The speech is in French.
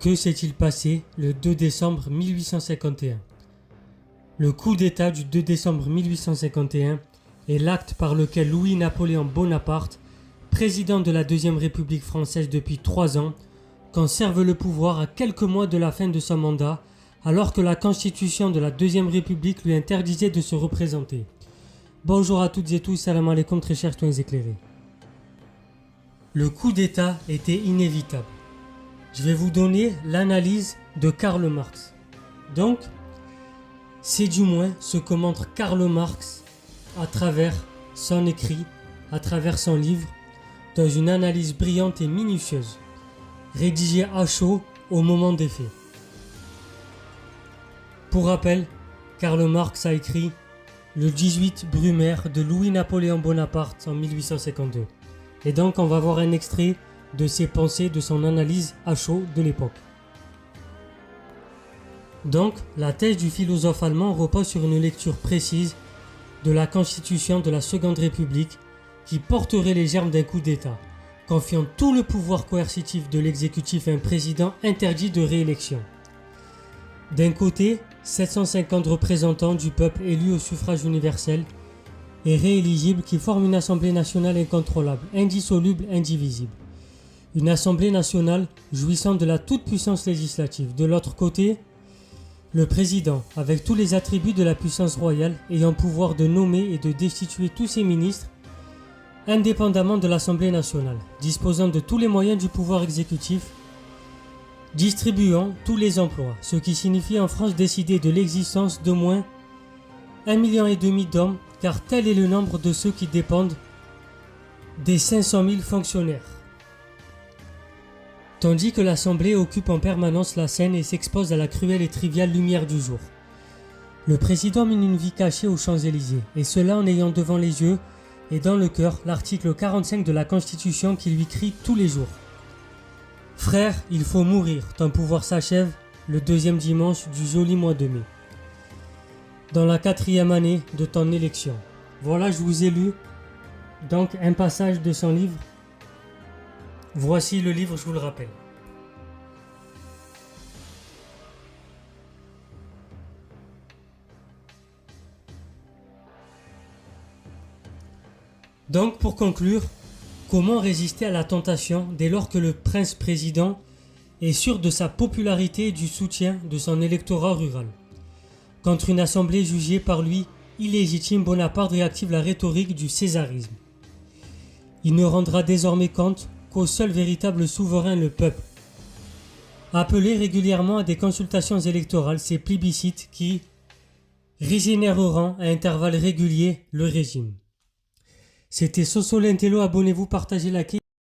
Que s'est-il passé le 2 décembre 1851 ? Le coup d'État du 2 décembre 1851 est l'acte par lequel Louis-Napoléon Bonaparte, président de la Deuxième République française depuis 3 ans, conserve le pouvoir à quelques mois de la fin de son mandat, alors que la Constitution de la Deuxième République lui interdisait de se représenter. Bonjour à toutes et tous, salam alaikum très chers toins éclairés. Le coup d'État était inévitable. Je vais vous donner l'analyse de Karl Marx. Donc, c'est du moins ce que montre Karl Marx à travers son écrit, à travers son livre, dans une analyse brillante et minutieuse, rédigée à chaud au moment des faits. Pour rappel, Karl Marx a écrit le 18 Brumaire de Louis-Napoléon Bonaparte en 1852. Et donc on va voir un extrait de ses pensées, de son analyse à chaud de l'époque. Donc, la thèse du philosophe allemand repose sur une lecture précise de la Constitution de la Seconde République qui porterait les germes d'un coup d'État, confiant tout le pouvoir coercitif de l'exécutif à un président interdit de réélection. D'un côté, 750 représentants du peuple élus au suffrage universel et rééligibles qui forment une assemblée nationale incontrôlable, indissoluble, indivisible. Une assemblée nationale jouissant de la toute-puissance législative. De l'autre côté, le président, avec tous les attributs de la puissance royale, ayant pouvoir de nommer et de destituer tous ses ministres, indépendamment de l'Assemblée nationale, disposant de tous les moyens du pouvoir exécutif, distribuant tous les emplois, ce qui signifie en France décider de l'existence d'au moins 1,5 million d'hommes, car tel est le nombre de ceux qui dépendent des 500 000 fonctionnaires. Tandis que l'Assemblée occupe en permanence la scène et s'expose à la cruelle et triviale lumière du jour. Le président mène une vie cachée aux Champs-Élysées, et cela en ayant devant les yeux et dans le cœur l'article 45 de la Constitution qui lui crie tous les jours. « Frère, il faut mourir, ton pouvoir s'achève le 2e dimanche du joli mois de mai. Dans la 4e année de ton élection. » Voilà, je vous ai lu donc un passage de son livre. Voici le livre, je vous le rappelle. Donc, pour conclure, comment résister à la tentation dès lors que le prince-président est sûr de sa popularité et du soutien de son électorat rural? Contre une assemblée jugée par lui illégitime, Bonaparte réactive la rhétorique du césarisme. Il ne rendra désormais compte qu'au seul véritable souverain, le peuple. Appelé régulièrement à des consultations électorales, ces plébiscites qui régénéreront à intervalles réguliers le régime. C'était Soso Lentello, abonnez-vous, partagez, likez.